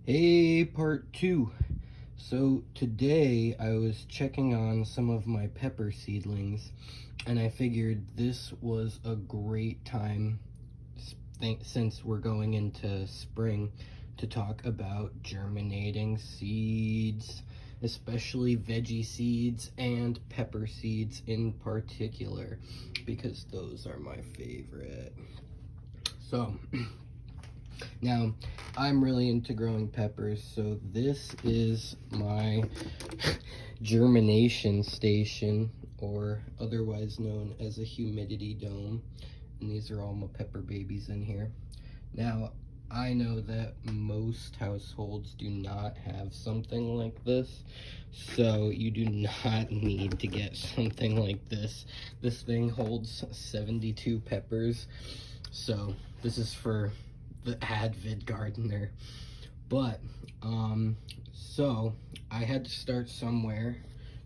Hey, part two. So today I was checking on some of my pepper seedlings and I figured this was a great time since we're going into spring to talk about germinating seeds, especially veggie seeds and pepper seeds in particular, because those are my favorite. So now, I'm really into growing peppers, so this is my germination station, or otherwise known as a humidity dome. And these are all my pepper babies in here. Now, I know that most households do not have something like this, so you do not need to get something like this. This thing holds 72 peppers, so this is for the avid gardener. But so I had to start somewhere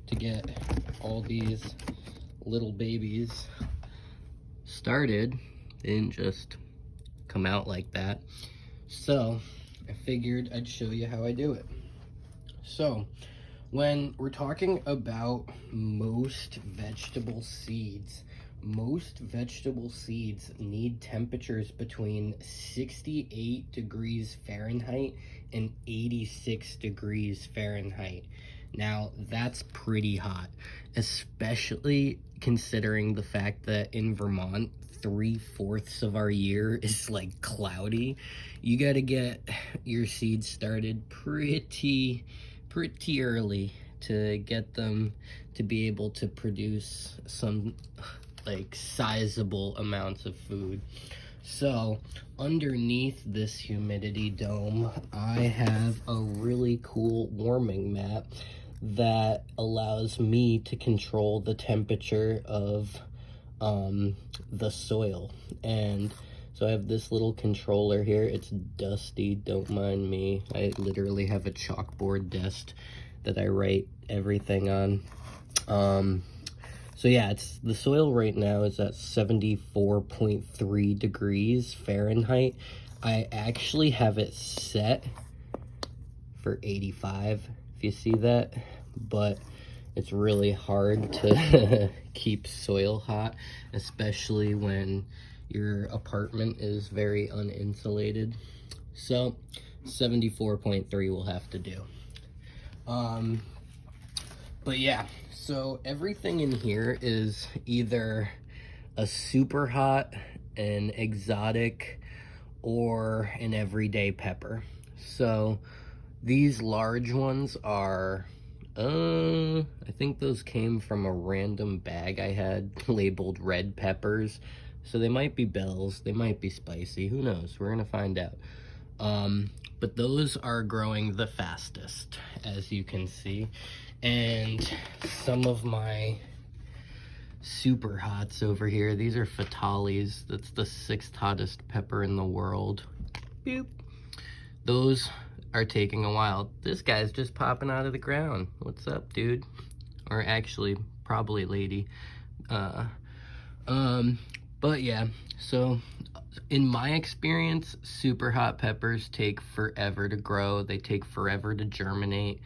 to get all these little babies started. They didn't just come out like that, so I figured I'd show you how I do it. So when we're talking about most vegetable seeds need temperatures between 68 degrees Fahrenheit and 86 degrees Fahrenheit. Now, that's pretty hot, especially considering the fact that in Vermont, 3/4 of our year is like cloudy. You got to get your seeds started pretty early to get them to be able to produce some like sizable amounts of food. So underneath this humidity dome, I have a really cool warming mat that allows me to control the temperature of the soil. And so I have this little controller here. It's dusty, don't mind me. I literally have a chalkboard desk that I write everything on. So yeah, the soil right now is at 74.3 degrees Fahrenheit. I actually have it set for 85, if you see that, but it's really hard to keep soil hot, especially when your apartment is very uninsulated. So 74.3 will have to do. But yeah, so everything in here is either a super hot, an exotic, or an everyday pepper. So these large ones are, I think those came from a random bag I had labeled red peppers. So they might be bells, they might be spicy, who knows, we're gonna find out. But those are growing the fastest, as you can see. And some of my super hots over here, these are fatales. That's the 6th hottest pepper in the world. Boop. Those are taking a while. This guy's just popping out of the ground. What's up, dude? Or actually, probably lady. But yeah, so in my experience, super hot peppers take forever to grow. They take forever to germinate.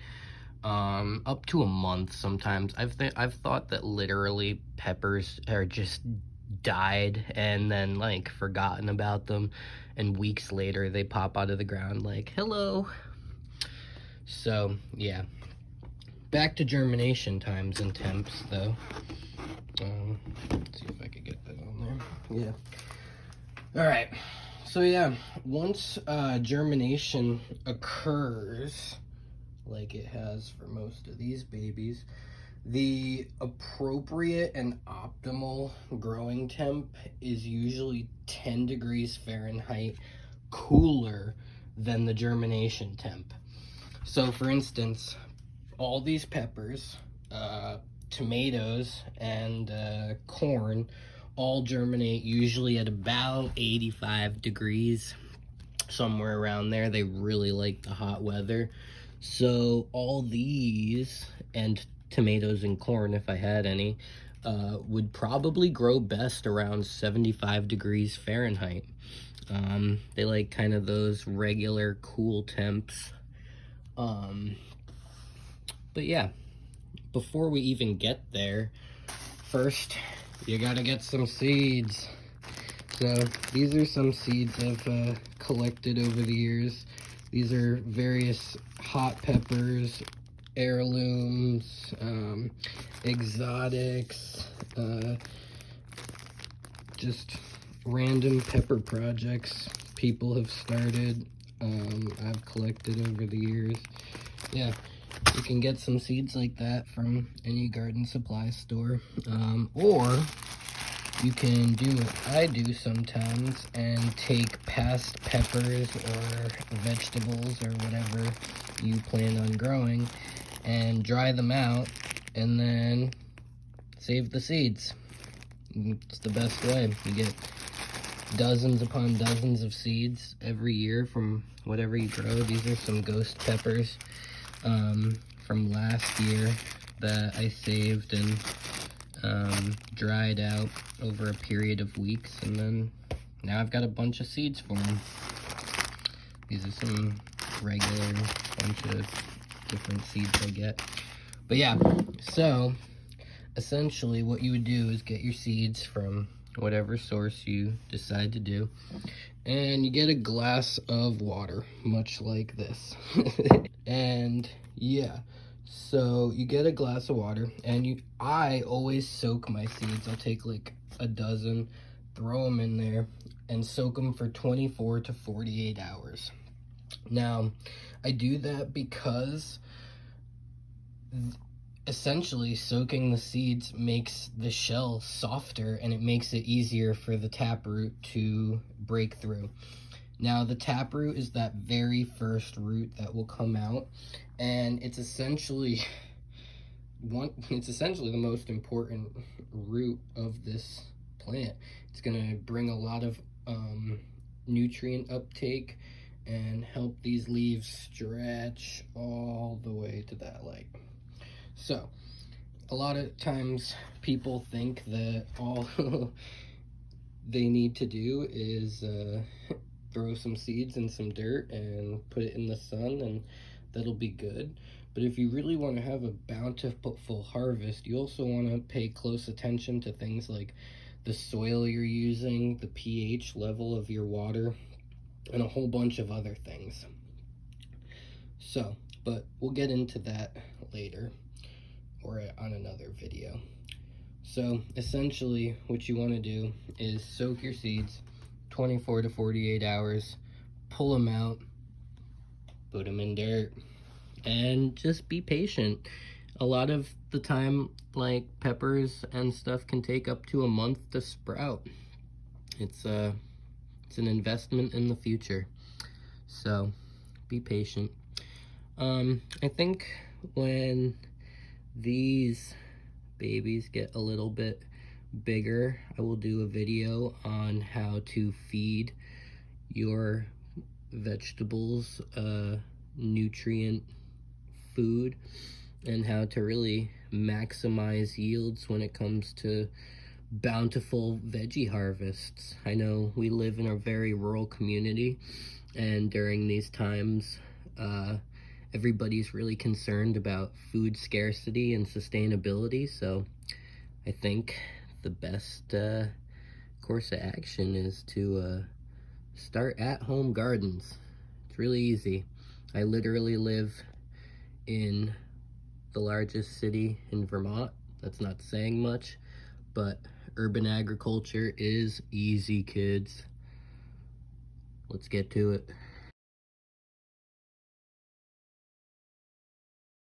Up to a month sometimes. I've thought that literally peppers are just died and then like forgotten about them, and weeks later they pop out of the ground like, hello. So yeah, back to germination times and temps though. Let's see if I could get that on there. Yeah. All right, so yeah, once germination occurs, like it has for most of these babies, the appropriate and optimal growing temp is usually 10 degrees Fahrenheit cooler than the germination temp. So for instance, all these peppers, tomatoes, and corn all germinate usually at about 85 degrees, somewhere around there. They really like the hot weather. So all these, and tomatoes and corn, if I had any, would probably grow best around 75 degrees Fahrenheit. They like kind of those regular cool temps. Um, but yeah, before we even get there, first you gotta get some seeds. So these are some seeds I've collected over the years. These are various hot peppers, heirlooms, exotics, just random pepper projects people have started. I've collected over the years. Yeah, you can get some seeds like that from any garden supply store, or you can do what I do sometimes and take past peppers or vegetables or whatever you plan on growing and dry them out and then save the seeds. It's the best way. You get dozens upon dozens of seeds every year from whatever you grow. These are some ghost peppers from last year that I saved and dried out over a period of weeks, and then now I've got a bunch of seeds for them. These are some regular bunch of different seeds I get. But yeah, so essentially what you would do is get your seeds from whatever source you decide to do, and you get a glass of water, much like this. And yeah, so you get a glass of water, and I always soak my seeds. I'll take like a dozen, throw them in there, and soak them for 24 to 48 hours. Now, I do that because essentially soaking the seeds makes the shell softer, and it makes it easier for the taproot to break through. Now, the taproot is that very first root that will come out, and it's essentially the most important root of this plant. It's gonna bring a lot of nutrient uptake and help these leaves stretch all the way to that light. So, a lot of times people think that all they need to do is throw some seeds in some dirt and put it in the sun, and that'll be good. But if you really want to have a bountiful harvest, you also want to pay close attention to things like the soil you're using, the pH level of your water, and a whole bunch of other things. So, but we'll get into that later or on another video. So essentially what you want to do is soak your seeds 24 to 48 hours, pull them out, put them in dirt, and just be patient. A lot of the time, like peppers and stuff can take up to a month to sprout. It's an investment in the future, so be patient. I think when these babies get a little bit bigger, I will do a video on how to feed your vegetables nutrient food and how to really maximize yields when it comes to bountiful veggie harvests. I know we live in a very rural community, and during these times everybody's really concerned about food scarcity and sustainability, so I think the best course of action is to start at-home gardens. It's really easy. I literally live in the largest city in Vermont. That's not saying much, but urban agriculture is easy, kids. Let's get to it.